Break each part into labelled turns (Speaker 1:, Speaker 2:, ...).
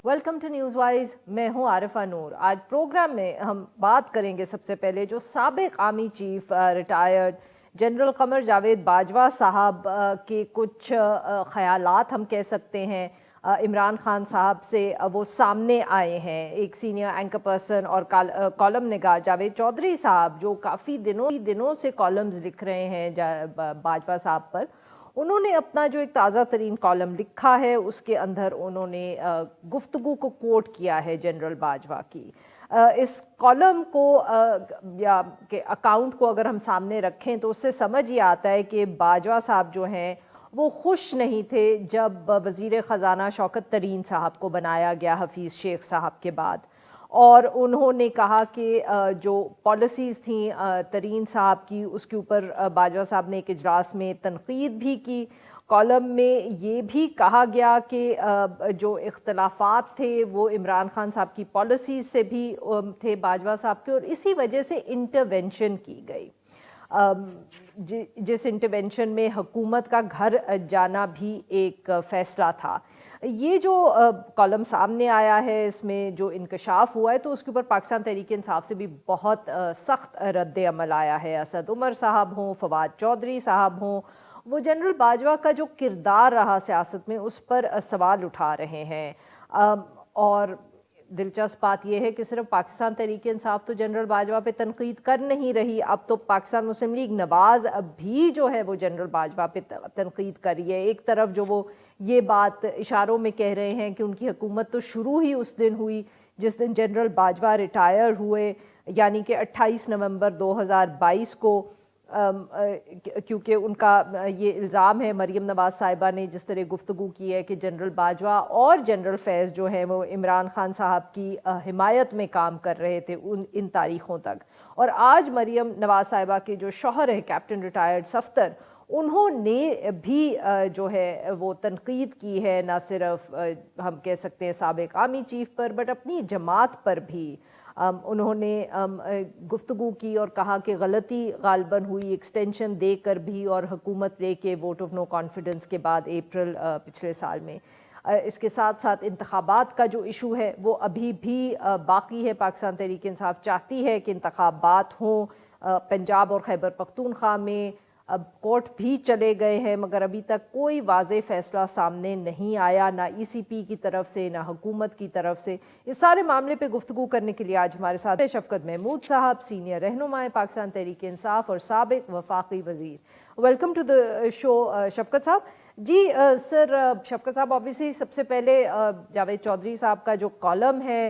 Speaker 1: Welcome to news wise. मैं हूं आरिफा नूर। आज प्रोग्राम में हम बात करेंगे सबसे पहले जो साबिक army chief retired general Qamar Javed Bajwa साहब के कुछ ख़यालात हम कह सकते हैं इमरान खान साहब से वो सामने आए हैं। एक सीनियर एंकर पर्सन और कॉलम निगार जावेद चौधरी साहब जो काफ़ी दिनों से कॉलम्स लिख रहे हैं बाजवा साहब पर, उन्होंने अपना जो एक ताज़ा तरीन कॉलम लिखा है उसके अंदर उन्होंने गुफ्तगू को कोट किया है जनरल बाजवा की। इस कॉलम को या के अकाउंट को अगर हम सामने रखें तो उससे समझ ये आता है कि बाजवा साहब जो हैं वो खुश नहीं थे जब वज़ीर ख़ज़ाना शौकत तरीन साहब को बनाया गया हफीज़ शेख साहब के बाद, और उन्होंने कहा कि जो पॉलिसीज़ थी तरीन साहब की उसके ऊपर बाजवा साहब ने एक इजलास में तनकीद भी की। कॉलम में ये भी कहा गया कि जो इख्तलाफात थे वो इमरान खान साहब की पॉलिसीज़ से भी थे बाजवा साहब के, और इसी वजह से इंटरवेंशन की गई। जिस इंटरवेंशन में हुकूमत का घर जाना भी एक फ़ैसला था। ये जो कॉलम सामने आया है इसमें जो इंकशाफ हुआ है तो उसके ऊपर पाकिस्तान तहरीक इंसाफ से भी बहुत सख्त रद्द अमल आया है। असद उमर साहब हों, फवाद चौधरी साहब हों, वो जनरल बाजवा का जो किरदार रहा सियासत में उस पर सवाल उठा रहे हैं। और दिलचस्प बात यह है कि सिर्फ पाकिस्तान तहरीक इंसाफ तो जनरल बाजवा पे तनकीद कर नहीं रही, अब तो पाकिस्तान मुस्लिम लीग नवाज़ अब भी जो है वो जनरल बाजवा पे तनकीद कर रही है। एक तरफ जो वो ये बात इशारों में कह रहे हैं कि उनकी हुकूमत तो शुरू ही उस दिन हुई जिस दिन जनरल बाजवा रिटायर हुए, यानी कि 28 नवंबर 2022 को, क्योंकि उनका ये इल्ज़ाम है मरीम नवाज़ साहिबा ने जिस तरह गुफ्तगू की है कि जनरल बाजवा और जनरल फैज़ जो हैं वो इमरान खान साहब की हिमायत में काम कर रहे थे इन तारीख़ों तक। और आज मरीम नवाज़ साहिबा के जो शौहर हैं कैप्टन रिटायर्ड सफ्तर, उन्होंने भी जो है वो तनकीद की है, ना सिर्फ हम कह सकते हैं साबिक आर्मी चीफ पर बट अपनी जमात पर भी। उन्होंने गुफ्तगू की और कहा कि गलती गालबन हुई एक्सटेंशन देकर भी और हुकूमत लेके वोट ऑफ नो कॉन्फिडेंस के बाद अप्रैल पिछले साल में। इसके साथ साथ इंतखाबात का जो इशू है वो अभी भी बाकी है। पाकिस्तान तहरीक इंसाफ चाहती है कि इंतखाबात हों। पंजाब और खैबर पख्तूनख्वा में अब कोर्ट भी चले गए हैं मगर अभी तक कोई वाज़े फ़ैसला सामने नहीं आया, ना ECP की तरफ से ना हुकूमत की तरफ से। इस सारे मामले पे गुफ्तगू करने के लिए आज हमारे साथ है शफकत महमूद साहब, सीनियर रहनुमाए पाकिस्तान तहरीक इंसाफ और साबिक वफाकी वज़ीर। वेलकम टू द शो शफकत साहब। जी सर, शफकत साहब ऑब्वियसली सबसे पहले जावेद चौधरी साहब का जो कॉलम है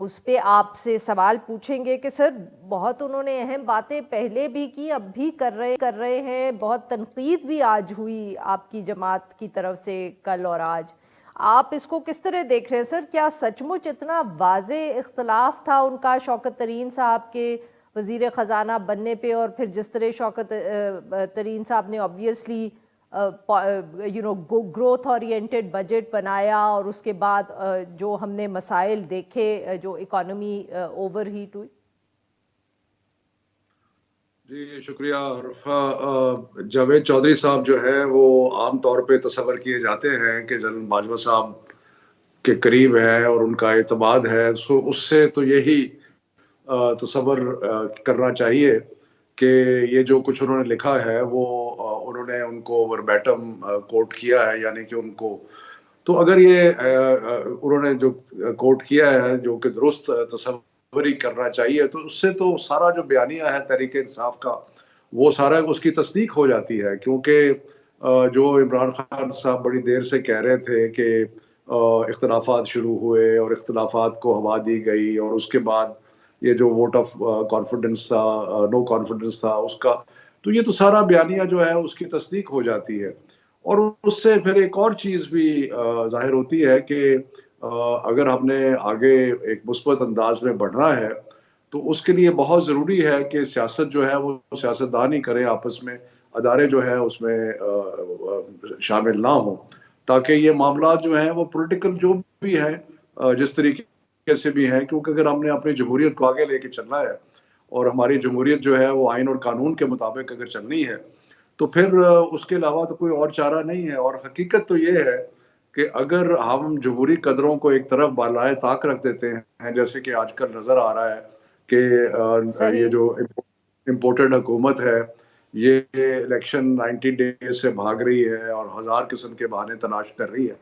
Speaker 1: उस पे आपसे सवाल पूछेंगे कि सर बहुत उन्होंने अहम बातें पहले भी की, अब भी कर रहे हैं। बहुत तनकीद भी आज हुई आपकी जमात की तरफ से कल और आज। आप इसको किस तरह देख रहे हैं सर? क्या सचमुच इतना वाज़े इख्तलाफ था उनका शौकत तरीन साहब के वज़ीर ख़ज़ाना बनने पे, और फिर जिस तरह शौकत तरीन साहब ने ऑब्वियसली ग्रोथ ओरिएंटेड बजट बनाया और उसके बाद जो हमने मसाइल देखे, जो इकोनॉमी ओवर हीट हुई?
Speaker 2: जी शुक्रिया अरफा। जावेद चौधरी साहब जो है वो आम तौर पे तस्वर किए जाते हैं कि जनरल बाजवा साहब के करीब है और उनका एतमाद है। सो उससे तो यही तस्वर करना चाहिए कि ये जो कुछ उन्होंने लिखा है वो उन्होंने उनको वर्बैटम कोट किया है, यानी कि उनको तो अगर ये उन्होंने जो कोट किया है जो कि दुरुस्त तस्वरी करना चाहिए तो उससे तो सारा जो बयानिया है तहरीक इंसाफ का वो सारा उसकी तस्दीक हो जाती है। क्योंकि जो इमरान खान साहब बड़ी देर से कह रहे थे कि इख्तलाफात शुरू हुए और इख्तलाफात को हवा दी गई और उसके बाद ये जो वोट ऑफ कॉन्फिडेंस था, नो कॉन्फिडेंस था उसका, तो ये तो सारा बयानिया जो है उसकी तस्दीक हो जाती है। और उससे फिर एक और चीज़ भी ज़ाहिर होती है कि अगर हमने आगे एक मुस्बत अंदाज में बढ़ना है तो उसके लिए बहुत ज़रूरी है कि सियासत जो है वो सियासतदान ही करें, आपस में अदारे जो है उसमें शामिल ना हों, ताकि ये मामला जो हैं वो पॉलिटिकल जो भी हैं जिस तरीके से भी हैं, क्योंकि अगर हमने अपनी जमहूरियत को आगे लेके चलना है और हमारी जमहूरियत जो है वो आइन और कानून के मुताबिक अगर चलनी है तो फिर उसके अलावा तो कोई और चारा नहीं है। और हकीकत तो ये है کہ اگر ہم جمہوری قدروں کو ایک طرف بالائے طاق رکھ دیتے ہیں، جیسے کہ آج کل نظر آ رہا ہے کہ یہ
Speaker 1: صحیح.
Speaker 2: جو امپورٹڈ حکومت ہے یہ الیکشن 90 ڈیز سے بھاگ رہی ہے اور ہزار قسم کے بہانے تلاش کر رہی ہے،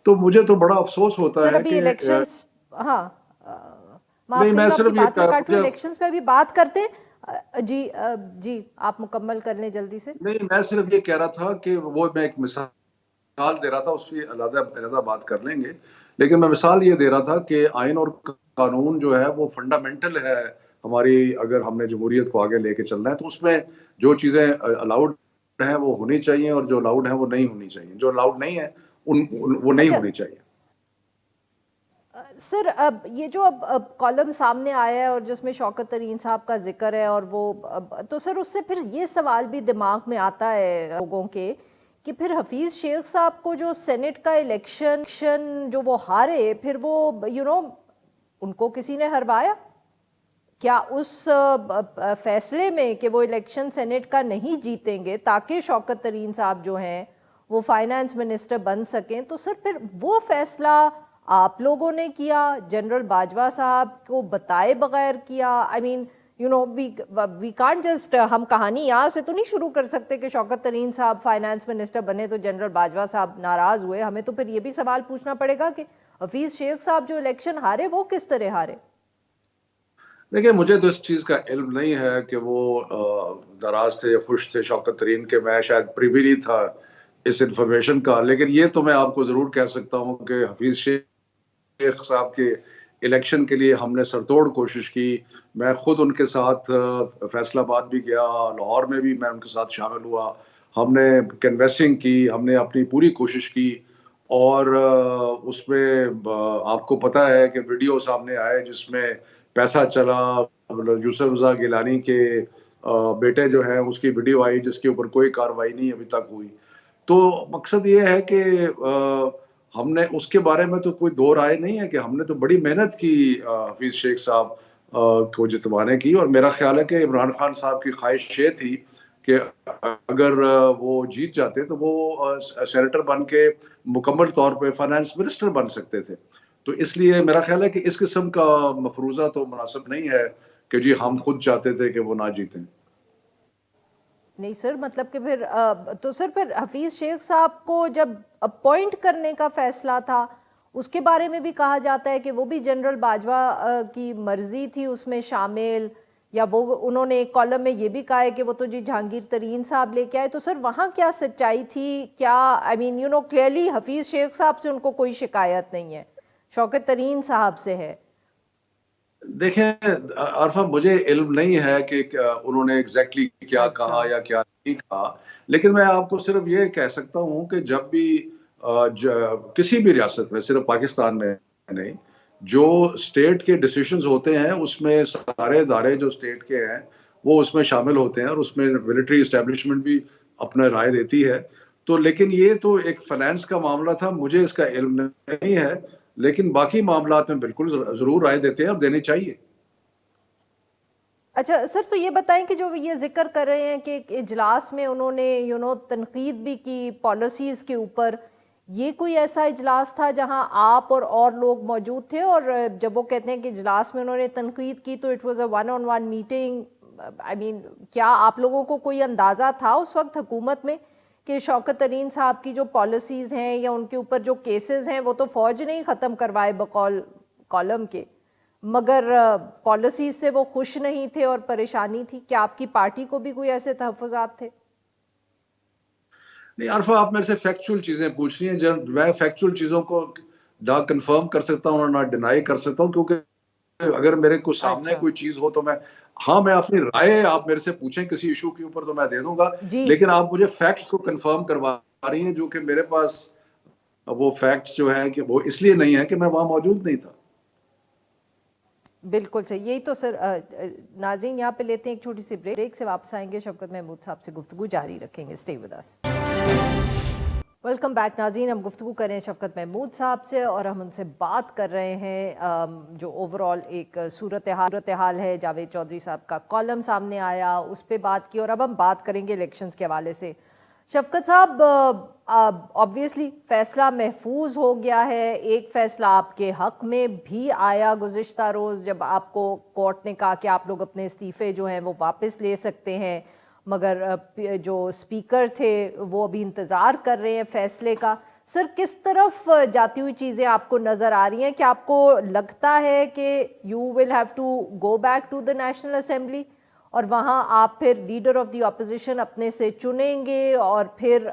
Speaker 2: تو مجھے تو بڑا افسوس ہوتا
Speaker 1: سر
Speaker 2: ہے
Speaker 1: ابھی
Speaker 2: کہ
Speaker 1: الیکشنز، ہاں معاف
Speaker 2: نہیں، میں
Speaker 1: کریے گا آپ کی
Speaker 2: صرف یہ
Speaker 1: بات میں کاٹ رہی ہوں،
Speaker 2: مجھے
Speaker 1: الیکشنز پہ بھی بات کرتے ہیں. جی جی آپ مکمل کر لیں جلدی سے.
Speaker 2: نہیں، میں صرف یہ کہہ رہا تھا کہ وہ میں ایک مثال دے رہا تھا، اس کی علیحدہ بات کر لیں گے، لیکن میں مثال یہ دے رہا تھا کہ آئین اور قانون جو ہے وہ فنڈامنٹل ہے ہماری، اگر ہم نے جمہوریت کو آگے لے کے چلنا ہے تو اس میں جو چیزیں الاؤڈ ہیں وہ ہونی چاہیے اور جو الاؤڈ ہیں وہ نہیں ہونی چاہیے، جو الاؤڈ نہیں ہے وہ نہیں
Speaker 1: اچھا
Speaker 2: ہونی چاہیے.
Speaker 1: سر، اب یہ جو اب کالم سامنے آیا ہے اور جس میں شوکت ترین صاحب کا ذکر ہے، اور وہ تو سر اس سے پھر یہ سوال بھی دماغ میں آتا ہے لوگوں کے کہ پھر حفیظ شیخ صاحب کو جو سینٹ کا الیکشن جو وہ ہارے، پھر وہ ان کو کسی نے ہروایا کیا اس فیصلے میں کہ وہ الیکشن سینٹ کا نہیں جیتیں گے تاکہ شوکت ترین صاحب جو ہیں وہ فائنانس منسٹر بن سکیں، تو سر پھر وہ فیصلہ آپ لوگوں نے کیا، جنرل باجوہ صاحب کو بتائے بغیر کیا؟ آئی مین وی کانٹ جسٹ، ہم کہانی یہاں سے تو نہیں شروع کر سکتے کہ شوکت ترین صاحب فائنانس منسٹر بنے تو جنرل باجوہ صاحب ناراض ہوئے. ہمیں تو پھر یہ بھی سوال پوچھنا پڑے گا کہ حفیظ شیخ صاحب جو الیکشن ہارے وہ کس طرح ہارے؟
Speaker 2: دیکھیں، مجھے تو اس چیز کا علم نہیں ہے کہ وہ ناراض تھے یا خوش تھے شوکت ترین کے، میں شاید پریوی نہیں تھا اس انفارمیشن کا، لیکن یہ تو میں آپ کو ضرور کہہ سکتا ہوں کہ حفیظ شیخ صاحب کے الیکشن کے لیے ہم نے سرتوڑ کوشش کی. میں خود ان کے ساتھ فیصل آباد بھی گیا، لاہور میں بھی میں ان کے ساتھ شامل ہوا، ہم نے کنویسنگ کی، ہم نے اپنی پوری کوشش کی، اور اس میں آپ کو پتہ ہے کہ ویڈیو سامنے آئے جس میں پیسہ چلا، یوسف رضا گیلانی کے بیٹے جو ہیں اس کی ویڈیو آئی جس کے اوپر کوئی کارروائی نہیں ابھی تک ہوئی. تو مقصد یہ ہے کہ ہم نے اس کے بارے میں تو کوئی دو رائے نہیں ہے کہ ہم نے تو بڑی محنت کی حفیظ شیخ صاحب کو جتوانے کی، اور میرا خیال ہے کہ عمران خان صاحب کی خواہش یہ تھی کہ اگر وہ جیت جاتے تو وہ سینیٹر بن کے مکمل طور پہ فائنانس منسٹر بن سکتے تھے. تو اس لیے میرا خیال ہے کہ اس قسم کا مفروضہ تو مناسب نہیں ہے کہ جی ہم خود چاہتے تھے کہ وہ نہ جیتیں.
Speaker 1: نہیں سر، مطلب کہ پھر تو سر پھر حفیظ شیخ صاحب کو جب اپوائنٹ کرنے کا فیصلہ تھا اس کے بارے میں بھی کہا جاتا ہے کہ وہ بھی جنرل باجوہ کی مرضی تھی اس میں شامل، یا وہ انہوں نے ایک کالم میں یہ بھی کہا ہے کہ وہ تو جی جہانگیر ترین صاحب لے کے آئے. تو سر وہاں کیا سچائی تھی؟ کیا آئی مین کلیئرلی حفیظ شیخ صاحب سے ان کو کوئی شکایت نہیں ہے، شوکت ترین صاحب سے ہے.
Speaker 2: دیکھیں عارفہ، مجھے علم نہیں ہے کہ انہوں نے ایگزیکٹلی کیا کہا
Speaker 1: اچھا
Speaker 2: یا کیا نہیں کہا، لیکن میں آپ کو صرف یہ کہہ سکتا ہوں کہ جب بھی کسی بھی ریاست میں، صرف پاکستان میں نہیں، جو اسٹیٹ کے ڈیسیشنز ہوتے ہیں اس میں سارے ادارے جو اسٹیٹ کے ہیں وہ اس میں شامل ہوتے ہیں، اور اس میں ملٹری اسٹیبلشمنٹ بھی اپنا رائے دیتی ہے. تو لیکن یہ تو ایک فائنانس کا معاملہ تھا، مجھے اس کا علم نہیں ہے، لیکن باقی معاملات میں بالکل ضرور رائے دیتے ہیں اور دینی چاہیے.
Speaker 1: اچھا سر، تو یہ بتائیں کہ جو یہ ذکر کر رہے ہیں کہ اجلاس میں انہوں نے تنقید بھی کی پالیسیز کے اوپر، یہ کوئی ایسا اجلاس تھا جہاں آپ اور لوگ موجود تھے؟ اور جب وہ کہتے ہیں کہ اجلاس میں انہوں نے تنقید کی تو it was a one on one meeting, I mean کیا آپ لوگوں کو کوئی اندازہ تھا اس وقت حکومت میں کہ شوکت ترین صاحب کی جو پالیسیز ہیں یا ان کے اوپر جو کیسز ہیں وہ تو فوج نہیں ختم کروائے بقول کالم کے، مگر پالیسیز سے وہ خوش نہیں تھے اور پریشانی تھی؟ کیا آپ کی پارٹی کو بھی کوئی ایسے تحفظات تھے؟
Speaker 2: نہیں عارفہ، آپ میرے سے فیکچول چیزیں پوچھ رہی ہیں، جب میں فیکچول چیزوں کو نہ کنفرم کر سکتا ہوں اور نہ ڈینائی کر سکتا ہوں، کیونکہ اگر میرے کو سامنے
Speaker 1: اچھا
Speaker 2: کوئی چیز ہو تو میں اپنی رائے آپ میرے سے پوچھیں کسی ایشو کے اوپر تو میں دے دوں گا،
Speaker 1: جی
Speaker 2: لیکن آپ مجھے فیکٹس کو کنفرم کروا رہی ہیں جو کہ میرے پاس وہ فیکٹس جو ہیں کہ وہ اس لیے نہیں ہے کہ میں وہاں موجود نہیں تھا.
Speaker 1: بالکل صحیح. یہی تو سر ناظرین یہاں پہ لیتے ہیں ایک چھوٹی سی بریک، سے واپس آئیں گے شوکت محمود صاحب سے گفتگو جاری رکھیں گے. Stay with us. Welcome back ناظرین، ہم گفتگو کر رہے ہیں شوکت محمود صاحب سے اور ہم ان سے بات کر رہے ہیں جو اوورال ایک صورتحال ہے. جاوید چودھری صاحب کا کالم سامنے آیا، اس پہ بات کی، اور اب ہم بات کریں گے الیکشنز کے حوالے سے. शफकत साहब, ऑब्वियसली फैसला महफूज हो गया है। एक फैसला आपके हक में भी आया गुज़िश्ता रोज़, जब आपको कोर्ट ने कहा कि आप लोग अपने इस्तीफ़े जो हैं वो वापस ले सकते हैं, मगर जो स्पीकर थे वो अभी इंतज़ार कर रहे हैं फैसले का। सर, किस तरफ जाती हुई चीज़ें आपको नज़र आ रही हैं? क्या आपको लगता है कि you will have to go back to the National Assembly और वहाँ आप फिर लीडर ऑफ द ऑपोजिशन अपने से चुनेंगे और फिर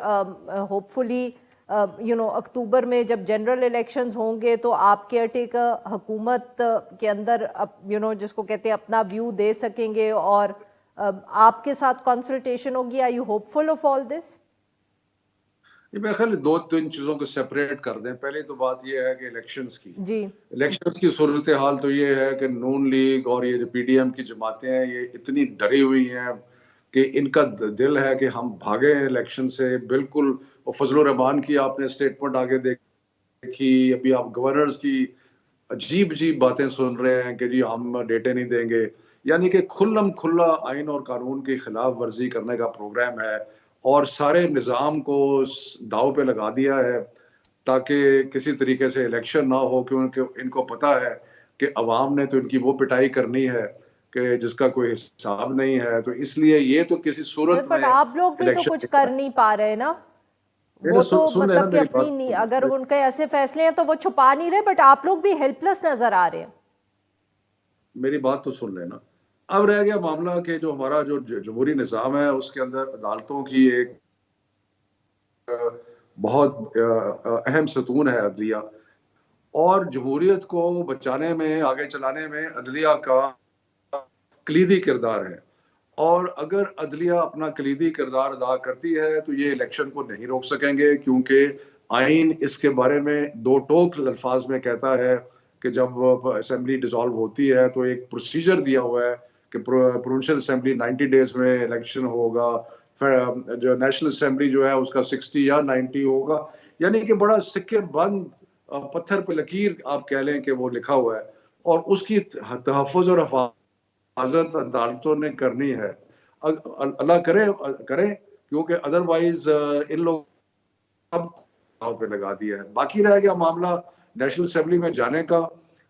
Speaker 1: होपफुली अक्टूबर में जब जनरल इलेक्शंस होंगे तो आप केयर टेकर हुकूमत के अंदर जिसको कहते हैं अपना व्यू दे सकेंगे और आपके साथ कंसल्टेशन होगी? Are you hopeful of all this?
Speaker 2: मेरे ख्याल दो तीन चीजों को सेपरेट कर दें। पहले तो बात यह है कि इलेक्शंस की
Speaker 1: जी
Speaker 2: इलेक्शंस की सूरत हाल तो ये है कि नून लीग और ये जो पीडीएम की जमातें हैं ये इतनी डरी हुई हैं कि इनका दिल है कि हम भागे इलेक्शन से बिल्कुल। और फजलुर रहमान की आपने स्टेटमेंट आगे देखी, अभी आप गवर्नर्स की अजीब अजीब बातें सुन रहे हैं कि जी हम डेटे नहीं देंगे। यानी कि खुल्लम खुल्ला आइन और कानून की खिलाफ वर्जी करने का प्रोग्राम है और सारे निज़ाम को दाव पे लगा दिया है ताकि किसी तरीके से इलेक्शन ना हो, क्योंकि इनको पता है कि अवाम ने तो इनकी वो पिटाई करनी है कि जिसका कोई हिसाब नहीं है। तो इसलिए ये तो किसी
Speaker 1: सर,
Speaker 2: सूरत
Speaker 1: बट
Speaker 2: में
Speaker 1: आप लोग भी तो कुछ कर
Speaker 2: इलेक्शन
Speaker 1: नहीं पा रहे ना।
Speaker 2: मेरे
Speaker 1: वो तो
Speaker 2: सुन लेना
Speaker 1: मतलब कि
Speaker 2: मेरी
Speaker 1: अपनी नहीं, अगर
Speaker 2: बात।
Speaker 1: उनके ऐसे फैसले हैं तो वो छुपा नहीं रहे, बट आप लोग भी हेल्पलेस नजर आ रहे हैं।
Speaker 2: मेरी बात तो सुन लेना। अब रह गया मामला कि जो हमारा जो जमहूरी निज़ाम है उसके अंदर अदालतों की एक बहुत अहम सतून है अदलिया, और जमहूरियत को बचाने में आगे चलाने में अदलिया का कलीदी किरदार है। और अगर अदलिया अपना कलीदी किरदार अदा करती है तो ये इलेक्शन को नहीं रोक सकेंगे, क्योंकि आइन इसके बारे में दो टोक अल्फाज में कहता है कि जब असेंबली डिसॉल्व होती है तो एक प्रोसीजर दिया हुआ है कि प्रोविंशियल असेंबली 90 डेज में इलेक्शन होगा, फिर जो नेशनल असेंबली जो है उसका 60 या 90 होगा। यानी कि बड़ा सिक्के बंद पत्थर पे लकीर आप कह लें कि वो लिखा हुआ है, और उसकी तहफ़्फ़ुज़ और हिफाज़त अदालतों ने करनी है। अल्लाह करे करे, क्योंकि अदरवाइज इन लोग सब दांव पे लगा दिया है। बाकी रह गया मामला नेशनल असेंबली में जाने का।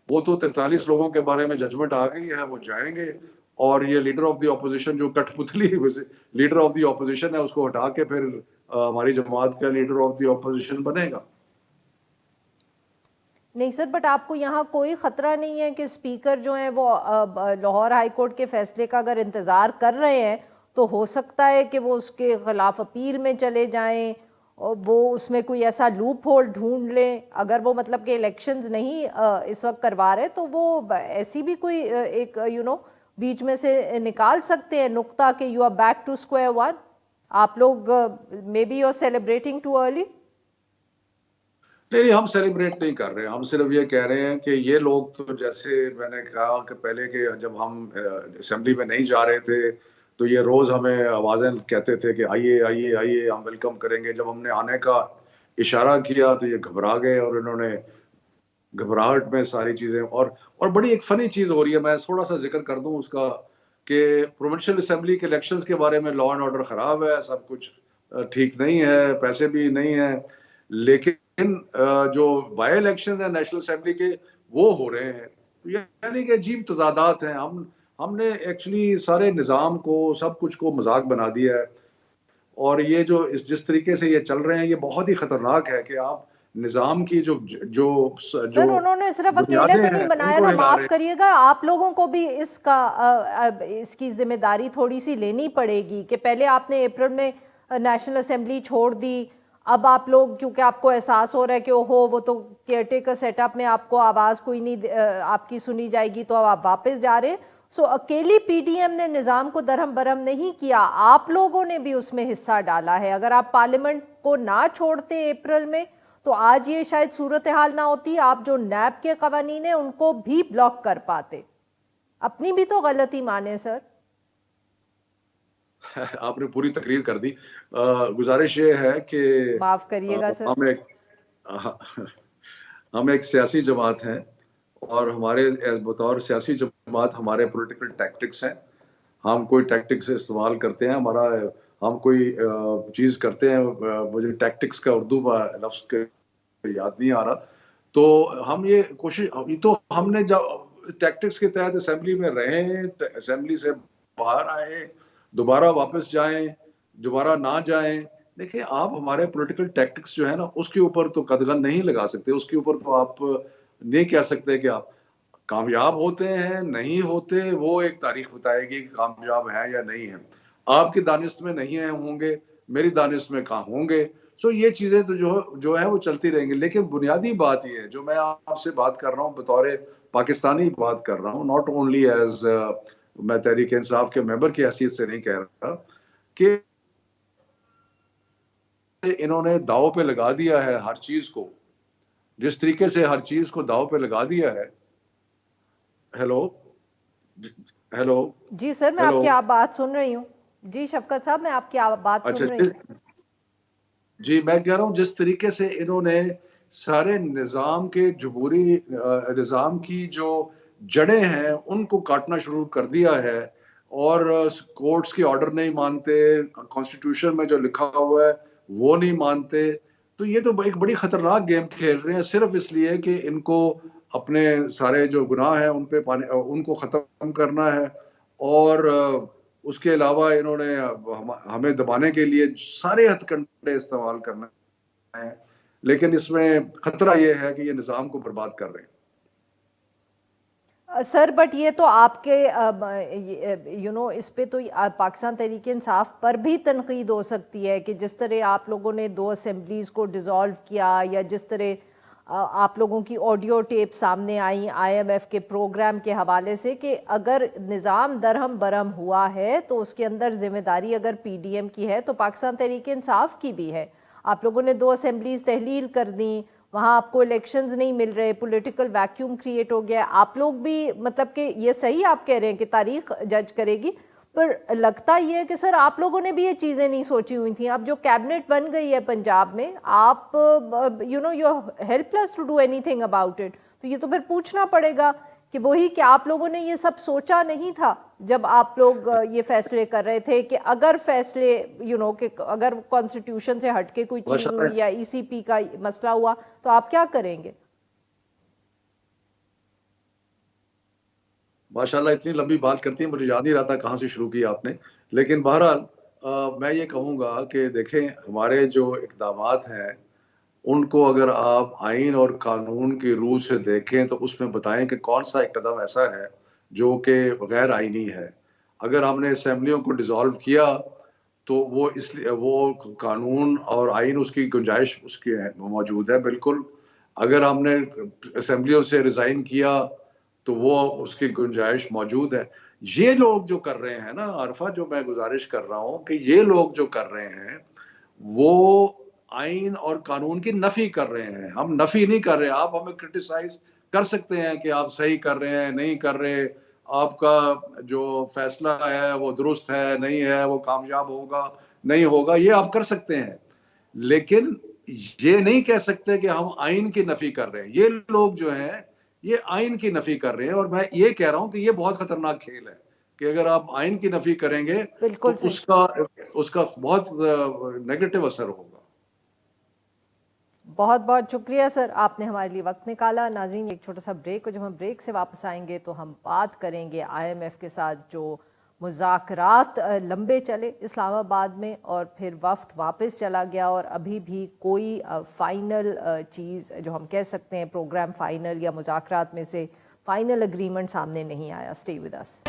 Speaker 2: वो तो 43 लोगों के बारे में जजमेंट आ गई है, वो जाएंगे। और ये लीडर ऑफ द ऑपोजिशन जो कठपुतली लीडर ऑफ द ऑपोजिशन है उसको हटा के फिर हमारी जमात का लीडर ऑफ द ऑपोजिशन बनेगा।
Speaker 1: नहीं सर, बट आपको यहाँ कोई खतरा नहीं है कि स्पीकर जो है वो लाहौर हाई कोर्ट के फैसले का अगर इंतज़ार कर रहे हैं तो हो सकता है कि वो उसके खिलाफ अपील में चले जाएं और वो उसमें कोई ऐसा लूप होल ढूंढ लें। अगर वो मतलब कि इलेक्शंस नहीं इस वक्त करवा रहे तो वो ऐसी भी कोई एक बीच में से निकाल सकते हैं नुक्ता कि you are back to square one. आप लोग maybe you are celebrating too early.
Speaker 2: नहीं, हम सेलिब्रेट नहीं कर रहे हैं। हम सिर्फ ये कह रहे हैं कि ये लोग तो, जैसे मैंने कहा कि पहले के जब हम असेंबली में नहीं जा रहे थे तो ये रोज हमें आवाजें कहते थे कि आइए आइए आइए, हम वेलकम करेंगे। जब हमने आने का इशारा किया तो ये घबरा गए और इन्होंने घबराहट में सारी चीजें। और बड़ी एक फनी चीज हो रही है, मैं थोड़ा सा जिक्र कर दूं उसका, कि प्रोविंशियल असेंबली के इलेक्शंस के बारे में लॉ एंड ऑर्डर खराब है, सब कुछ ठीक नहीं है, पैसे भी नहीं है, लेकिन जो बाय इलेक्शन है नेशनल असेंबली के वो हो रहे हैं। तो यानी कि अजीब तजादात हैं। हमने एक्चुअली सारे निज़ाम को, सब कुछ को मजाक बना दिया है। और ये जो जिस तरीके से ये चल रहे हैं ये बहुत ही खतरनाक है कि आप निज़ाम की जो जो जो
Speaker 1: सर, उन्होंने सिर्फ अकेले
Speaker 2: बुनियादें
Speaker 1: तो नहीं
Speaker 2: हैं
Speaker 1: बनाया
Speaker 2: उनको
Speaker 1: ना,
Speaker 2: हिला रहे
Speaker 1: माफ
Speaker 2: हैं।
Speaker 1: करिएगा, आप लोगों को भी इसकी जिम्मेदारी थोड़ी सी लेनी पड़ेगी कि पहले आपने अप्रैल में नेशनल असेंबली छोड़ दी। अब आप लोग, क्योंकि आपको एहसास हो रहा है कि ओहो वो तो केयरटेकर सेटअप में आपको आवाज़ कोई नहीं आपकी सुनी जाएगी, तो अब आप वापस जा रहे हैं। सो अकेली पीडीएम ने निज़ाम को दरहम बरहम नहीं किया, आप लोगों ने भी उसमें हिस्सा डाला है। अगर आप पार्लियामेंट को ना छोड़ते अप्रैल में तो आज ये शायद सूरत हाल ना होती, आप जो नैब के कवानीन है उनको भी ब्लॉक कर पाते। अपनी भी तो गलती माने सर।
Speaker 2: आपने पूरी तकरीर कर दी। गुजारिश ये है कि
Speaker 1: माफ करिएगा सर।
Speaker 2: हम एक हम एक सियासी जमात हैं और हमारे बतौर सियासी जमात हमारे पॉलिटिकल टैक्टिक्स हैं। हम कोई टैक्टिक्स इस्तेमाल करते हैं। हमारा ہم کوئی چیز کرتے ہیں, مجھے ٹیکٹکس کا اردو لفظ یاد نہیں آ رہا, تو ہم یہ کوشش, تو ہم نے جب ٹیکٹکس کے تحت اسمبلی میں رہے, اسمبلی سے باہر آئے, دوبارہ واپس جائیں, دوبارہ نہ جائیں. دیکھیں آپ ہمارے پولیٹیکل ٹیکٹکس جو ہے نا اس کے اوپر تو قدغن نہیں لگا سکتے, اس کے اوپر تو آپ نہیں کہہ سکتے کہ آپ کامیاب ہوتے ہیں نہیں ہوتے, وہ ایک تاریخ بتائے گی کہ کامیاب ہے یا نہیں ہے. آپ کی دانست میں نہیں ہیں ہوں گے, میری دانست میں کہاں ہوں گے. سو یہ چیزیں تو جو ہے وہ چلتی رہیں گی. لیکن بنیادی بات یہ ہے جو میں آپ سے بات کر رہا ہوں, بطور پاکستانی بات کر رہا ہوں, ناٹ اونلی ایز میں تحریک انصاف کے ممبر کی حیثیت سے نہیں کہہ رہا, کہ انہوں نے داؤ پہ لگا دیا ہے ہر چیز کو, جس طریقے سے ہر چیز کو داؤ پہ لگا دیا ہے. ہیلو ہیلو
Speaker 1: جی سر, میں آپ
Speaker 2: ہیلو
Speaker 1: کی آپ بات سن رہی ہوں. جی شفقت صاحب, میں آپ کی بات
Speaker 2: اچھا
Speaker 1: سن رہی ہوں.
Speaker 2: جی, میں کہہ رہا ہوں جس طریقے سے انہوں نے سارے نظام کے جمہوری نظام کی جو جڑیں ہیں ان کو کاٹنا شروع کر دیا ہے, اور کورٹس کی آرڈر نہیں مانتے, کانسٹیٹیوشن میں جو لکھا ہوا ہے وہ نہیں مانتے. تو یہ تو ایک بڑی خطرناک گیم کھیل رہے ہیں, صرف اس لیے کہ ان کو اپنے سارے جو گناہ ہیں ان پہ ان کو ختم کرنا ہے, اور اس کے علاوہ انہوں نے ہمیں دبانے کے لیے سارے ہتھ کنڈے استعمال کرنا ہے. لیکن اس میں خطرہ یہ ہے کہ یہ نظام کو برباد کر رہے ہیں.
Speaker 1: سر بٹ یہ تو آپ کے اس پہ تو پاکستان تحریک انصاف پر بھی تنقید ہو سکتی ہے کہ جس طرح آپ لوگوں نے 2 اسمبلیز کو ڈیزالو کیا, یا جس طرح آپ لوگوں کی آڈیو ٹیپ سامنے آئیں IMF کے پروگرام کے حوالے سے, کہ اگر نظام درہم برہم ہوا ہے تو اس کے اندر ذمہ داری اگر PDM کی ہے تو پاکستان تحریک انصاف کی بھی ہے. آپ لوگوں نے 2 اسمبلیز تحلیل کر دیں, وہاں آپ کو الیکشنز نہیں مل رہے, پولیٹیکل ویکیوم کریٹ ہو گیا. آپ لوگ بھی مطلب کہ یہ صحیح آپ کہہ رہے ہیں کہ تاریخ جج کرے گی, پر لگتا یہ ہے کہ سر آپ لوگوں نے بھی یہ چیزیں نہیں سوچی ہوئی تھیں. اب جو کیبنٹ بن گئی ہے پنجاب میں, آپ you helpless to do anything about it. تو یہ تو پھر پوچھنا پڑے گا کہ وہی کہ آپ لوگوں نے یہ سب سوچا نہیں تھا جب آپ لوگ یہ فیصلے کر رہے تھے, کہ اگر فیصلے کہ اگر کانسٹیٹیوشن سے ہٹ کے کوئی چیز ہوئی یا ECP کا مسئلہ ہوا تو آپ کیا کریں گے؟
Speaker 2: ماشاءاللہ اتنی لمبی بات کرتی ہیں, مجھے یاد نہیں رہتا کہاں سے شروع کیا آپ نے. لیکن بہرحال میں یہ کہوں گا کہ دیکھیں ہمارے جو اقدامات ہیں ان کو اگر آپ آئین اور قانون کی روح سے دیکھیں تو اس میں بتائیں کہ کون سا اقدام ایسا ہے جو کہ غیر آئینی ہے. اگر ہم نے اسمبلیوں کو ڈیزالو کیا تو وہ اس لیے وہ قانون اور آئین اس کی گنجائش اس کی موجود ہے بالکل. اگر ہم نے اسمبلیوں سے ریزائن کیا تو وہ اس کی گنجائش موجود ہے. یہ لوگ جو کر رہے ہیں نا عرفہ, جو میں گزارش کر رہا ہوں کہ یہ لوگ جو کر رہے ہیں وہ آئین اور قانون کی نفی کر رہے ہیں. ہم نفی نہیں کر رہے. آپ ہمیں کرٹیسائز کر سکتے ہیں کہ آپ صحیح کر رہے ہیں نہیں کر رہے, آپ کا جو فیصلہ ہے وہ درست ہے نہیں ہے, وہ کامیاب ہوگا نہیں ہوگا, یہ آپ کر سکتے ہیں. لیکن یہ نہیں کہہ سکتے کہ ہم آئین کی نفی کر رہے ہیں. یہ لوگ جو ہیں یہ آئین کی نفی کر رہے ہیں, اور میں یہ کہہ رہا ہوں کہ یہ بہت خطرناک کھیل ہے کہ اگر آپ آئین کی نفی کریں گے تو
Speaker 1: بالکل صحیح.
Speaker 2: اس کا بہت نیگیٹو اثر ہوگا.
Speaker 1: بہت بہت شکریہ سر, آپ نے ہمارے لیے وقت نکالا. ناظرین ایک چھوٹا سا بریک, اور جب ہم بریک سے واپس آئیں گے تو ہم بات کریں گے IMF کے ساتھ جو مذاکرات لمبے چلے اسلام آباد میں, اور پھر وفد واپس چلا گیا, اور ابھی بھی کوئی فائنل چیز جو ہم کہہ سکتے ہیں پروگرام فائنل یا مذاکرات میں سے فائنل اگریمنٹ سامنے نہیں آیا. Stay with us.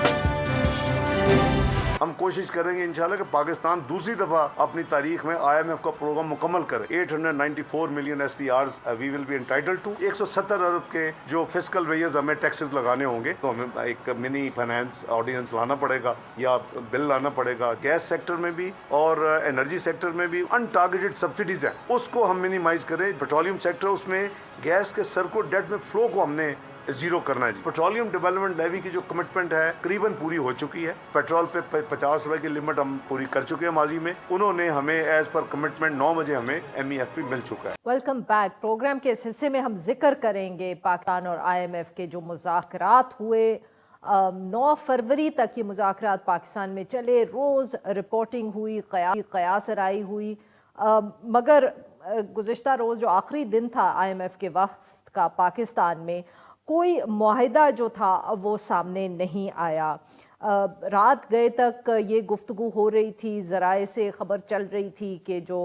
Speaker 3: ہم کوشش کریں گے انشاءاللہ کہ پاکستان دوسری دفعہ اپنی تاریخ میں IMF کا پروگرام مکمل کرے. 894 million SDRs we will be entitled to. 170 ارب کے جو فسکل ویز ہمیں ٹیکسز لگانے ہوں گے, تو ہمیں ایک منی فائنانس آرڈیننس لانا پڑے گا یا بل لانا پڑے گا. گیس سیکٹر میں بھی اور انرجی سیکٹر میں بھی ان ٹارگیٹڈ سبسڈیز ہیں, اس کو ہم منیمائز کریں. پیٹرولیم سیکٹر, اس میں گیس کے سرکو ڈیٹ میں فلو کو ہم نے زیرو کرنا ہے. پیٹرولیم ڈیولپمنٹ لیوی کی جو کمٹمنٹ ہے قریباً پوری ہو چکی ہے. پیٹرول پہ 50 روپے کی لمٹ ہم پوری کر چکے ہیں ماضی میں. انہوں نے ہمیں ایز پر کمٹمنٹ 9 بجے ہمیں MEFP مل چکا ہے.
Speaker 1: Welcome back. پروگرام کے اس حصے میں ہم ذکر کریں گے پاکستان اور IMF کے جو مذاکرات ہوئے 9 फरवरी तक ये मुज़ाकरात पाकिस्तान में चले, रोज़ रिपोर्टिंग हुई, क़यास राई हुई, मगर गुज़िश्ता रोज़ जो आखिरी दिन था IMF के वफ़द का पाकिस्तान में, कोई मुआहिदा जो था वो सामने नहीं आया। रात गए तक ये गुफ्तगू हो रही थी, ज़राए से ख़बर चल रही थी कि जो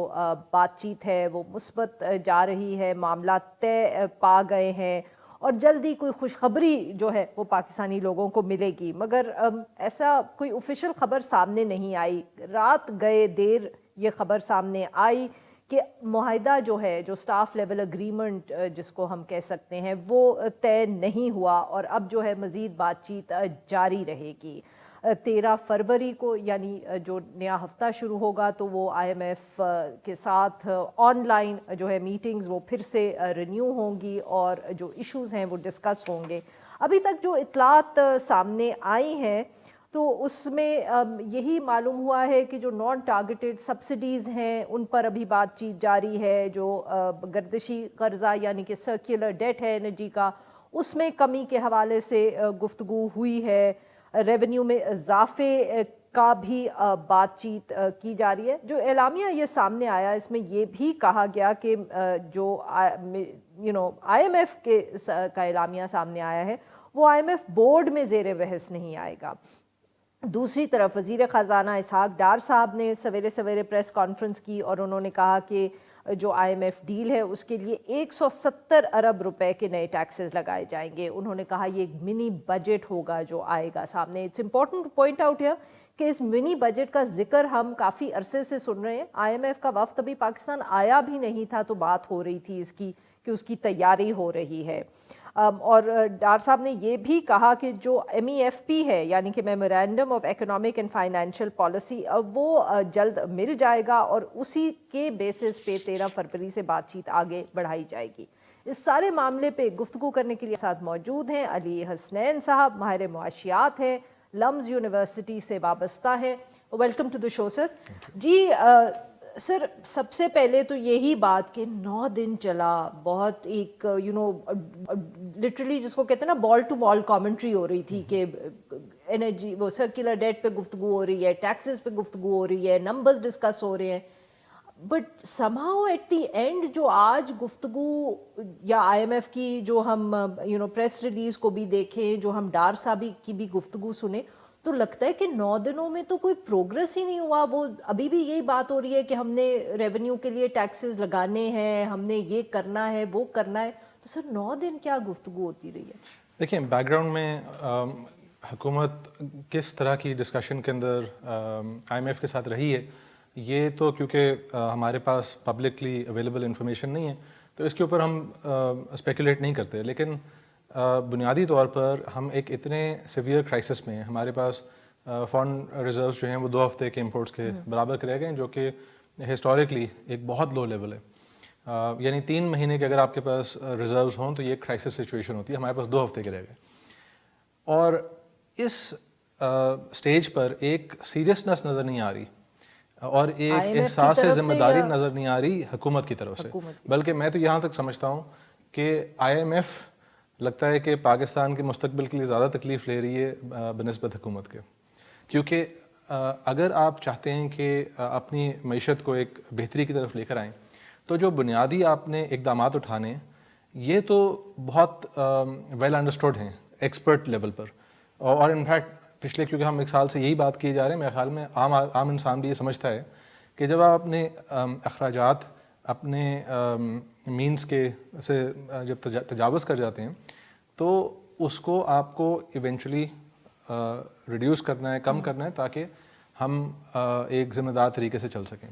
Speaker 1: बातचीत है वो मुस्बत जा रही है, मामला तय पा गए हैं और जल्दी कोई खुशखबरी जो है वो पाकिस्तानी लोगों को मिलेगी, मगर ऐसा कोई ऑफिशियल ख़बर सामने नहीं आई। रात गए देर ये ख़बर सामने आई कि मुआहिदा जो है, जो स्टाफ लेवल एग्रीमेंट जिसको हम कह सकते हैं, वो तय नहीं हुआ और अब जो है मज़ीद बातचीत जारी रहेगी। 13 फरवरी को यानी जो नया हफ्ता शुरू होगा तो वो IMF के साथ ऑनलाइन जो है मीटिंग्स वो फिर से रिन्यू होंगी और जो इश्यूज़ हैं वो डिस्कस होंगे। अभी तक जो इतलात सामने आई हैं तो उसमें यही मालूम हुआ है कि जो नॉन टारगेटेड सब्सिडीज़ हैं उन पर अभी बातचीत जारी है, जो गर्दिशी कर्जा यानी कि सर्कुलर डेट है एनर्जी का, उसमें कमी के हवाले से गुफ्तगू हुई है, रेवेन्यू में इजाफे का भी बातचीत की जा रही है। जो एलामिया ये सामने आया इसमें ये भी कहा गया कि जो IMF का एलामिया सामने आया है वो IMF बोर्ड में ज़ेर बहस नहीं आएगा। दूसरी तरफ वज़ीर ख़ज़ाना इसहाक डार साहब ने सवेरे सवेरे प्रेस कॉन्फ्रेंस की और उन्होंने कहा कि जो IMF डील है उसके लिए 170 अरब रुपए के नए टैक्सेस लगाए जाएंगे। उन्होंने कहा ये एक मिनी बजट होगा जो आएगा सामने। It's important two point out here कि इस मिनी बजट का जिक्र हम काफ़ी अरसे से सुन रहे हैं। IMF का वफ़द अभी पाकिस्तान आया भी नहीं था तो बात हो रही थी इसकी कि उसकी तैयारी हो रही है। और डार साहब ने ये भी कहा कि जो MEFP है यानी कि memorandum of economic and financial policy वो जल्द मिल जाएगा और उसी के बेसिस पे 13 फरवरी से बातचीत आगे बढ़ाई जाएगी। इस सारे मामले पे गुफ्तगू करने के लिए साथ मौजूद हैं अली हसनैन साहब, माहिर मुआशियात हैं, लम्स यूनिवर्सिटी से वाबस्ता है। Welcome to the show sir. जी सर, सबसे पहले तो यही बात कि 9 दिन चला, बहुत एक लिटरली जिसको कहते हैं ना बॉल टू बॉल कमेंट्री हो रही थी कि एनर्जी वो सर्कुलर डेट पे गुफ्तगू हो रही है, टैक्सेस पे गुफ्तगू हो रही है, नंबर्स डिस्कस हो रहे हैं, but somehow at the end जो आज गुफ्तगू या IMF की जो हम प्रेस रिलीज को भी देखें, जो हम डार साहब की भी गुफ्तगू सुने, तो लगता है कि 9 दिनों में तो कोई प्रोग्रेस ही नहीं हुआ। वो अभी भी यही बात हो रही है कि हमने रेवेन्यू के लिए टैक्सेस लगाने हैं, हमने ये करना है, वो करना है। तो सर 9 दिन क्या गुफ्तगू होती रही है?
Speaker 4: देखिए, बैकग्राउंड में हुकूमत किस तरह की डिस्कशन के अंदर IMF के साथ रही है, ये तो क्योंकि हमारे पास पब्लिकली अवेलेबल इंफॉर्मेशन नहीं है तो इसके ऊपर हम स्पेकुलेट नहीं करते। लेकिन बुनियादी तौर पर हम एक इतने सीवियर क्राइसिस में, हमारे पास फॉरेन रिजर्व्स जो हैं वो 2 हफ्ते के इंपोर्ट्स के बराबर करे गए, जो कि हिस्टोरिकली एक बहुत लो लेवल है। यानी 3 महीने के अगर आपके पास रिजर्व्स हों तो ये क्राइसिस सिचुएशन होती है, हमारे पास 2 हफ्ते के रह गए। और इस स्टेज पर एक सीरियसनेस नज़र नहीं आ रही और एक एहसास से जिम्मेदारी नज़र नहीं आ रही हुकूमत की तरफ से। बल्कि मैं तो यहाँ तक समझता हूँ कि IMF लगता है कि पाकिस्तान के मुस्तकबिल के लिए ज़्यादा तकलीफ़ ले रही है बनिस्बत हुकूमत के, क्योंकि अगर आप चाहते हैं कि अपनी मईशत को एक बेहतरी की तरफ लेकर आएँ तो जो बुनियादी आपने इक़दामात उठाने ये तो बहुत वेल अंडरस्टूड हैं एक्सपर्ट लेवल पर। और इनफैक्ट पिछले, क्योंकि हम 1 साल से यही बात किए जा रहे हैं, मेरे ख्याल में आम इंसान भी ये समझता है कि जब आप अपने अखराजात अपने मीन्स के से जब तजावज़ कर जाते हैं तो उसको आपको इवेंचुअली रिड्यूस करना है, कम करना है, ताकि हम एक ज़िम्मेदार तरीके से चल सकें।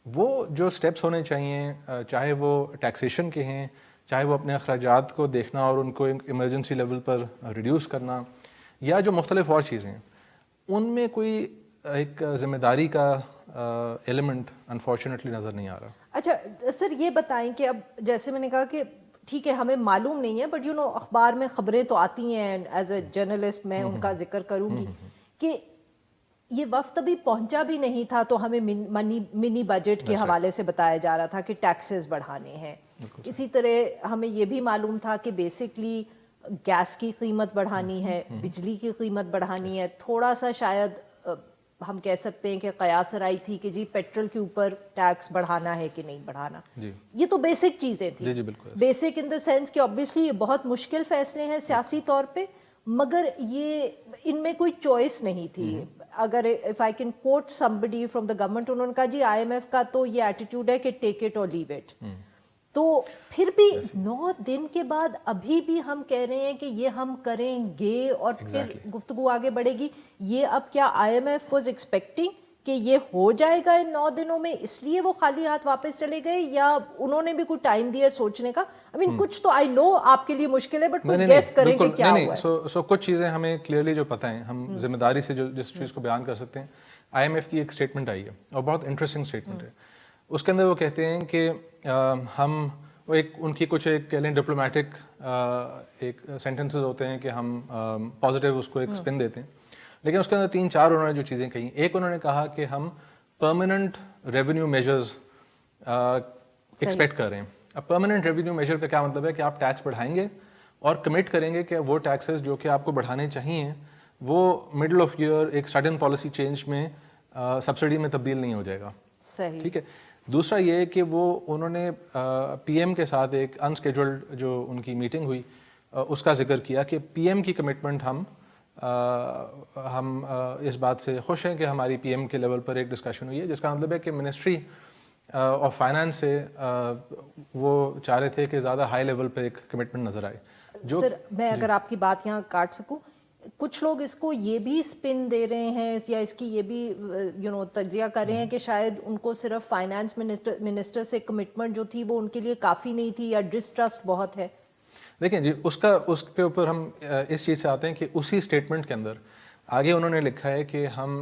Speaker 4: वो जो स्टेप्स होने चाहिए, चाहे वो टैक्सेशन के हैं, चाहे वो अपने अखराजात को देखना और उनको इमरजेंसी लेवल पर रिड्यूस करना, या जो मुख्तलिफ और चीज़ें हैं, उनमें कोई एक ज़िम्मेदारी का एलिमेंट अनफॉर्चुनेटली नज़र नहीं आ रहा।
Speaker 1: अच्छा सर, ये बताएं कि अब जैसे मैंने कहा कि ठीक है हमें मालूम नहीं है, बट अखबार में खबरें तो आती हैं, एज ए जर्नलिस्ट मैं उनका जिक्र करूंगी कि ये वक्त अभी पहुंचा भी नहीं था तो हमें मिनी बजट के हवाले से बताया जा रहा था कि टैक्सेस बढ़ाने हैं। इसी तरह हमें ये भी मालूम था कि बेसिकली गैस की कीमत बढ़ानी है, बिजली की कीमत बढ़ानी है, थोड़ा सा शायद हम कह सकते हैं कि कयास आई थी कि जी पेट्रोल के ऊपर टैक्स बढ़ाना है कि नहीं बढ़ाना।
Speaker 4: जी
Speaker 1: ये तो बेसिक चीज़ें थी।
Speaker 4: जी जी बिल्कुल।
Speaker 1: बेसिक इन द सेंस कि ऑब्वियसली ये बहुत मुश्किल फैसले हैं सियासी तौर पे, मगर ये इनमें कोई चॉइस नहीं थी। अगर if I can coat somebody from the government, उन्होंने कहा जी आईएमएफ का तो ये एटीट्यूड है कि टेक इट और लीव इट। तो फिर भी 9 दिन के बाद अभी भी हम कह रहे हैं कि ये हम करेंगे और फिर गुफ्तगू आगे बढ़ेगी। ये अब क्या आईएमएफ वाज एक्सपेक्टिंग कि ये हो जाएगा इन 9 दिनों में, इसलिए वो खाली हाथ वापस चले गए, या उन्होंने भी कुछ टाइम दिया सोचने का? आई मीन कुछ तो आई नो आपके लिए मुश्किल है, बट कुछ गेस करें कि क्या हुआ है।
Speaker 4: सो कुछ चीज़ें हमें क्लियरली जो पता है, हम जिम्मेदारी से जो जिस चीज़ को बयान कर सकते हैं। आईएमएफ की एक स्टेटमेंट आई है और बहुत इंटरेस्टिंग स्टेटमेंट है। उसके अंदर वो कहते हैं कि हम वो एक उनकी कुछ एक कह लें डिप्लोमेटिक एक सेंटेंसेस होते हैं कि हम पॉजिटिव उसको एक स्पिन देते हैं, लेकिन उसके अंदर 3-4 उन्होंने जो चीज़ें कही, एक उन्होंने कहा कि हम परमानेंट रेवेन्यू मेजर्स एक्सपेक्ट कर रहे हैं। अब परमानेंट रेवेन्यू मेजर का क्या मतलब है कि आप टैक्स बढ़ाएंगे और कमिट करेंगे कि वो टैक्सेस जो कि आपको बढ़ाने चाहिए वो मिडल ऑफ ईयर एक सडन पॉलिसी चेंज में सब्सिडी में तब्दील नहीं हो जाएगा।
Speaker 1: सही,
Speaker 4: ठीक है। दूसरा ये है कि वो उन्होंने पीएम के साथ एक अनस्केड्यूल्ड जो उनकी मीटिंग हुई उसका जिक्र किया कि पीएम की कमिटमेंट हम इस बात से खुश हैं कि हमारी पीएम के लेवल पर एक डिस्कशन हुई है, जिसका मतलब है कि मिनिस्ट्री ऑफ फाइनेंस से वो चाह रहे थे कि ज़्यादा हाई लेवल पर एक कमिटमेंट नज़र आए। जो
Speaker 1: सर मैं अगर आपकी बात यहाँ काट सकूं, कुछ लोग इसको ये भी स्पिन दे रहे हैं या इसकी ये भी तज्जिया कर रहे हैं कि शायद उनको सिर्फ फाइनेंस मिनिस्टर से कमिटमेंट जो थी वो उनके लिए काफ़ी नहीं थी, या डिस्ट्रस्ट बहुत है।
Speaker 4: देखिए जी, उसके ऊपर हम इस चीज़ से आते हैं कि उसी स्टेटमेंट के अंदर आगे उन्होंने लिखा है कि हम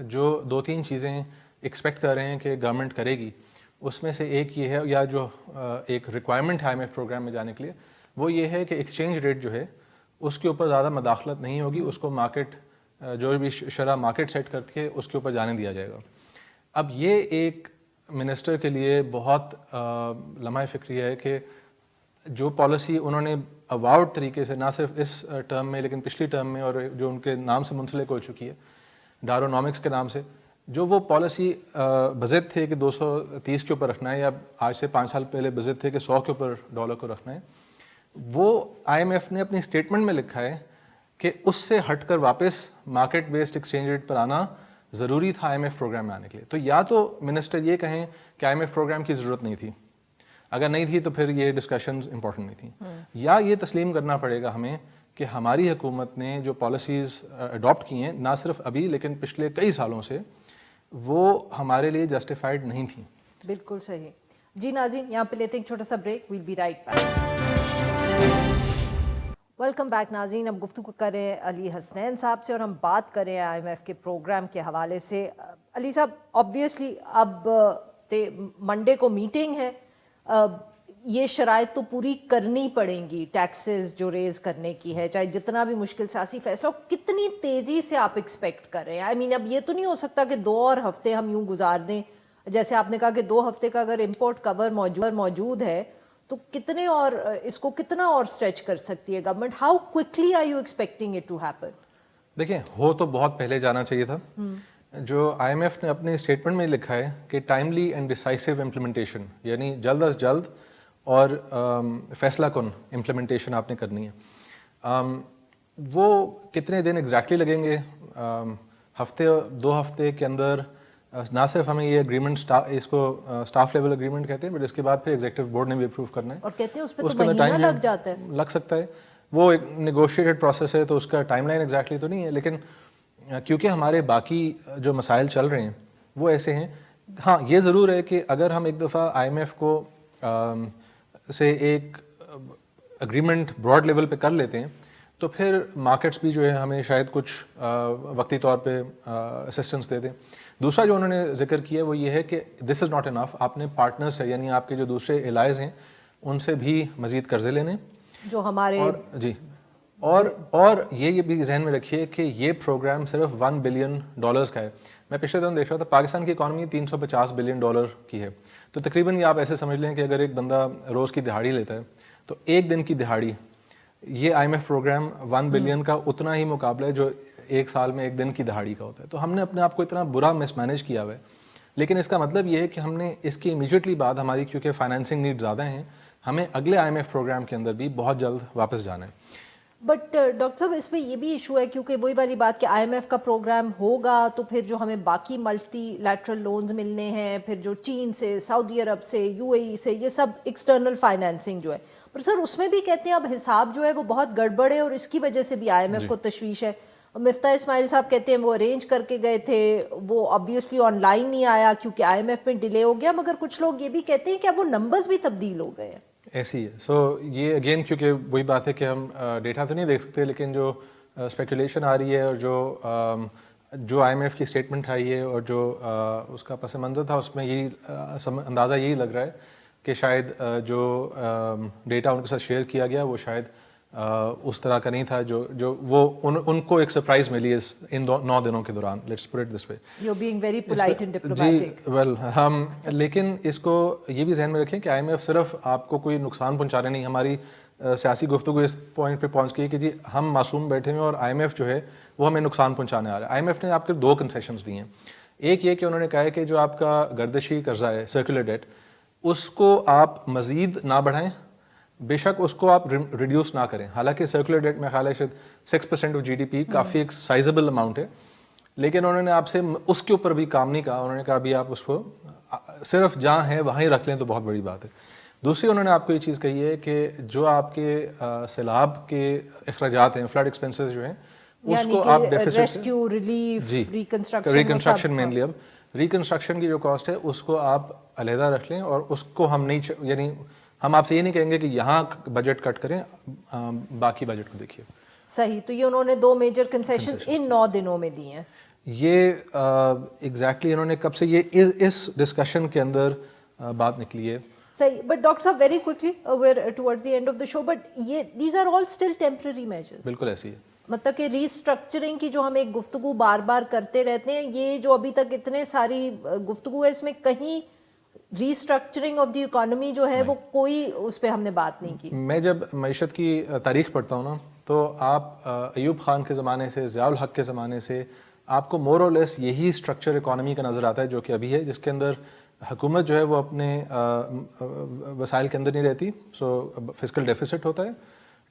Speaker 4: जो 2-3 चीज़ें एक्सपेक्ट कर रहे हैं कि गवर्नमेंट करेगी, उसमें से एक ये है, या जो एक रिक्वायरमेंट है आईएमएफ प्रोग्राम में जाने के लिए, वो ये है कि एक्सचेंज रेट जो है उसके ऊपर ज़्यादा मदाखलत नहीं होगी, उसको मार्केट जो भी शरह मार्केट सेट करती है उसके ऊपर जाने दिया जाएगा। अब ये एक मिनिस्टर के लिए बहुत लम्हा फ़िक्री है कि जो पॉलिसी उन्होंने अवाउड तरीके से ना सिर्फ इस टर्म में लेकिन पिछली टर्म में और जो उनके नाम से मुंसलिक हो चुकी है डारोनॉमिक्स के नाम से, जो वो पॉलिसी बजट थे कि 230 के ऊपर रखना है, या आज से 5 साल पहले बजट थे कि 100 के ऊपर डॉलर को रखना है, वो आईएमएफ ने अपनी स्टेटमेंट में लिखा है कि उससे हटकर वापस मार्केट बेस्ड एक्सचेंज रेट पर आना ज़रूरी था आईएमएफ प्रोग्राम में आने के लिए। तो या तो मिनिस्टर ये कहें कि आईएमएफ प्रोग्राम की ज़रूरत नहीं थी, अगर नहीं थी तो फिर ये डिस्कशंस इंपॉर्टेंट नहीं थी, या ये तस्लीम करना पड़ेगा हमें कि हमारी हुकूमत ने जो पॉलिसीज़ अडॉप्ट की हैं ना सिर्फ अभी लेकिन पिछले कई सालों से, वो हमारे लिए जस्टिफाइड नहीं थी।
Speaker 1: बिल्कुल सही जी। नाज़रीन यहाँ पे लेते हैं एक छोटा सा break, we'll be right back. Welcome back नाज़रीन। अब गुफ्तगू करें अली हसनैन साहब से और हम बात करें आईएमएफ के प्रोग्राम के हवाले से। अली साहब, ऑब्वियसली अब मंडे को मीटिंग है, ये शराइत तो पूरी करनी पड़ेंगी, टैक्सेस जो रेज करने की है, चाहे जितना भी मुश्किल सियासी फैसला हो। कितनी तेज़ी से आप एक्सपेक्ट कर रहे हैं? आई मीन अब ये तो नहीं हो सकता कि 2 और हफ्ते हम यूं गुजार दें, जैसे आपने कहा कि 2 हफ्ते का अगर इम्पोर्ट कवर मौजूद है तो कितने और इसको कितना और स्ट्रेच कर सकती है government? How quickly are you expecting it to happen?
Speaker 4: देखिए, हो तो बहुत पहले जाना चाहिए था। जो आईएमएफ ने अपने स्टेटमेंट में लिखा है कि टाइमली एंड डिसाइसिव इम्प्लीमेंटेशन, यानी जल्द अज जल्द और फैसला कुन इम्प्लीमेंटेशन आपने करनी है। वो कितने दिन एग्जैक्टली लगेंगे? हफ्ते 2 हफ्ते के अंदर ना सिर्फ हमें ये एग्रीमेंट इसको स्टाफ लेवल एग्रीमेंट कहते हैं, बट इसके बाद फिर एग्जीक्यूटिव बोर्ड ने भी अप्रूव करना है
Speaker 1: और कहते हैं उस पे तो महीना लग जाता है।
Speaker 4: लग सकता है, वो एक नेगोशिएटेड प्रोसेस है तो उसका टाइमलाइन एग्जैक्टली तो नहीं है, लेकिन क्योंकि हमारे बाकी जो मसाइल चल रहे हैं वो ऐसे हैं। हाँ, ये ज़रूर है कि अगर हम एक दफ़ा आईएमएफ को से एक एग्रीमेंट ब्रॉड लेवल पे कर लेते हैं तो फिर मार्केट्स भी जो है हमें शायद कुछ वक्ती तौर पे असिस्टेंस दे दें। दूसरा जो उन्होंने जिक्र किया वो ये है कि दिस इज़ नॉट इनफ, आपने पार्टनर्स है यानी आपके जो दूसरे एलाइज हैं उनसे भी मज़ीद कर्जे लेने
Speaker 1: जो हमारे
Speaker 4: और ये भी जहन में रखिए कि ये प्रोग्राम सिर्फ $1 बिलियन का है। मैं पिछले दिन देख रहा था, पाकिस्तान की इकॉनमी $350 बिलियन की है, तो तकरीबन ये आप ऐसे समझ लें कि अगर एक बंदा रोज़ की दिहाड़ी लेता है तो एक दिन की दिहाड़ी یہ IMF پروگرام 1 بلین کا اتنا ہی مقابلہ ہے جو ایک سال میں ایک دن کی دہاڑی کا ہوتا ہے. تو ہم نے اپنے آپ کو اتنا برا مس مینیج کیا ہوا ہے, لیکن اس کا مطلب یہ ہے کہ ہم نے اس کی امیجیٹلی بعد ہماری کیونکہ فائنینسنگ نیڈ زیادہ ہیں, ہمیں اگلے IMF پروگرام کے اندر بھی بہت جلد واپس جانا ہے.
Speaker 1: بٹ ڈاکٹر صاحب اس میں یہ بھی ایشو ہے کیونکہ وہی والی بات کہ IMF کا پروگرام ہوگا تو پھر جو ہمیں باقی ملٹی لیٹرل لونز ملنے ہیں, پھر جو چین سے, سعودی عرب سے, UAE سے, یہ سب ایکسٹرنل فائنینسنگ جو ہے, پر سر اس میں بھی کہتے ہیں اب حساب جو ہے وہ بہت گڑبڑ ہے اور اس کی وجہ سے بھی IMF کو تشویش ہے. مفتاح اسماعیل صاحب کہتے ہیں وہ ارینج کر کے گئے تھے, وہ آبویسلی آن لائن نہیں آیا کیونکہ IMF میں ڈیلے ہو گیا, مگر کچھ لوگ یہ بھی کہتے ہیں کہ اب وہ نمبرز بھی تبدیل ہو گئے ہیں.
Speaker 4: ایسی ہے. سو یہ اگین کیونکہ وہی بات ہے کہ ہم ڈیٹا تو نہیں دیکھ سکتے, لیکن جو اسپیکولیشن آ رہی ہے اور جو IMF کی اسٹیٹمنٹ آئی ہے اور جو اس کا پس منظر تھا, اس میں یہی اندازہ یہی لگ رہا ہے کہ شاید جو ڈیٹا ان کے ساتھ شیئر کیا گیا وہ شاید اس طرح کا نہیں تھا جو وہ ان کو ایک سرپرائز ملی ان 9 دنوں کے دوران. Let's put it this way.
Speaker 1: You are being very polite and diplomatic.
Speaker 4: جی ویل ہم لیکن اس کو یہ بھی ذہن میں رکھیں کہ IMF صرف آپ کو کوئی نقصان پہنچانے نہیں, ہماری سیاسی گفتگو اس پوائنٹ پہ پہنچ گئی کہ جی ہم معصوم بیٹھے ہوئے اور IMF جو ہے وہ ہمیں نقصان پہنچانے آ رہا ہے. IMF نے آپ کے 2 کنسیشنز دی ہیں. ایک یہ کہ انہوں نے کہا ہے کہ جو آپ کا گردشی قرضہ ہے, سرکولر ڈیٹ, اس کو آپ مزید نہ بڑھائیں, بے شک اس کو آپ ریڈیوس نہ کریں. حالانکہ سرکولر ڈیٹ میں خیال ہے شاید 6% آف GDP کافی ایک سائزبل اماؤنٹ ہے, لیکن انہوں نے آپ سے اس کے اوپر بھی کام نہیں کہا. انہوں نے کہا ابھی آپ اس کو صرف جہاں ہے وہیں رکھ لیں تو بہت بڑی بات ہے. دوسری انہوں نے آپ کو یہ چیز کہی ہے کہ جو آپ کے سیلاب کے اخراجات ہیں, فلڈ ایکسپینسز جو ہیں, اس کو آپ
Speaker 1: ریسکیو, ریلیف,
Speaker 4: ریکنسٹرکشن مینلی, اب ریکنسٹرکشن کی جو کاسٹ ہے اس کو آپ علیحدہ رکھ لیں اور اس کو ہم نہیں, یعنی ہم آپ سے یہ نہیں کہیں گے کہ یہاں بجٹ کٹ کریں, باقی بجٹ کو دیکھیے.
Speaker 1: صحیح. تو یہ انہوں نے 2 میجر کنسیشنز ان 9 دنوں میں دی ہیں.
Speaker 4: یہ ایگزیکٹلی انہوں نے کب سے یہ اس ڈسکشن کے اندر بات نکلی ہے.
Speaker 1: صحیح. بٹ ڈاکٹر صاحب very quickly were towards the end of the show, but یہ these are all still temporary measures.
Speaker 4: بالکل ایسی ہے.
Speaker 1: مطلب کہ ریسٹرکچرنگ کی جو ہم ایک گفتگو بار بار کرتے رہتے ہیں, یہ جو ابھی تک اتنے ساری گفتگو ہے اس میں کہیں ریسٹرکچرنگ آف دی اکانومی جو ہے وہ کوئی اس پہ ہم نے بات نہیں کی.
Speaker 4: میں جب معیشت کی تاریخ پڑھتا ہوں نا تو آپ ایوب خان کے زمانے سے, ضیاء الحق کے زمانے سے آپ کو مور اور لیس یہی اسٹرکچر اکانومی کا نظر آتا ہے جو کہ ابھی ہے, جس کے اندر حکومت جو ہے وہ اپنے وسائل کے اندر نہیں رہتی. سو فسکل ڈیفیسٹ ہوتا ہے.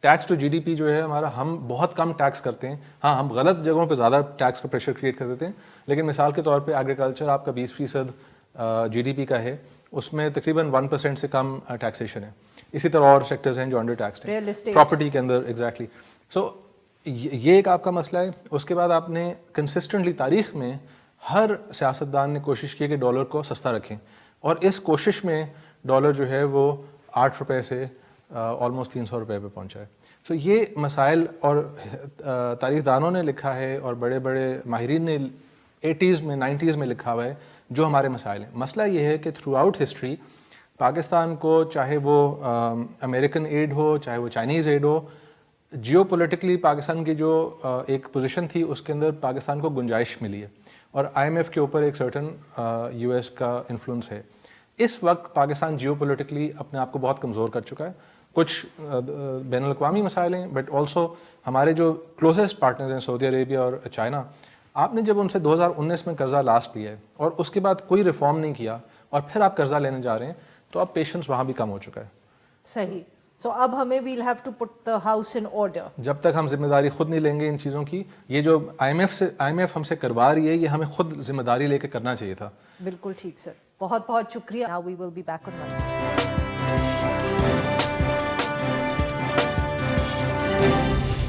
Speaker 4: ٹیکس ٹو GDP جو ہے ہمارا, ہم بہت کم ٹیکس کرتے ہیں. ہاں ہم غلط جگہوں پہ زیادہ ٹیکس کا پریشر کریٹ کر دیتے ہیں, لیکن مثال کے طور پہ ایگریکلچر آپ کا 20% GDP کا ہے, اس میں تقریباً 1% سے کم ٹیکسیشن ہے. اسی طرح اور سیکٹرز ہیں جو انڈر ٹیکسڈ ہیں, پراپرٹی کے اندر. ایگزیکٹلی. سو یہ ایک آپ کا مسئلہ ہے. اس کے بعد آپ نے کنسسٹنٹلی تاریخ میں ہر سیاستدان نے کوشش کی کہ ڈالر کو سستا رکھیں, اور اس کوشش میں ڈالر جو ہے وہ 8 روپے سے آلموسٹ 300 روپے پہ پہنچا ہے. سو یہ مسائل, اور تاریخ دانوں نے لکھا ہے اور بڑے بڑے ماہرین نے 80s میں 90s میں لکھا ہوا ہے جو ہمارے مسائل ہیں. مسئلہ یہ ہے کہ تھرو آؤٹ ہسٹری پاکستان کو, چاہے وہ امریکن ایڈ ہو, چاہے وہ چائنیز ایڈ ہو, جیو پولیٹیکلی پاکستان کی جو ایک پوزیشن تھی اس کے اندر پاکستان کو گنجائش ملی ہے, اور IMF کے اوپر ایک سرٹن US کا انفلوئنس ہے. اس وقت پاکستان جیو پولیٹیکلی اپنے آپ کو بہت کمزور کر چکا ہے. کچھ بین الاقوامی مسائل ہیں, بٹ آلسو ہمارے جو کلوزسٹ پارٹنرز ہیں سعودی عربیہ اور چائنا, آپ نے جب ان سے 2019 میں قرضہ لاسٹ لیا ہے اور اس کے بعد کوئی ریفارم نہیں کیا اور پھر آپ قرضہ لینے جا رہے ہیں, تو اب پیشنس وہاں بھی کم ہو چکا ہے.
Speaker 1: صحیح. سو اب ہمیں we'll have to put the house in order.
Speaker 4: جب تک ہم ذمہ داری خود نہیں لیں گے ان چیزوں کی, یہ جو IMF ہم سے کروا رہی ہے, یہ ہمیں خود ذمہ داری لے کے کرنا چاہیے تھا.
Speaker 1: بالکل ٹھیک سر, بہت بہت شکریہ. Now we will be back on Monday.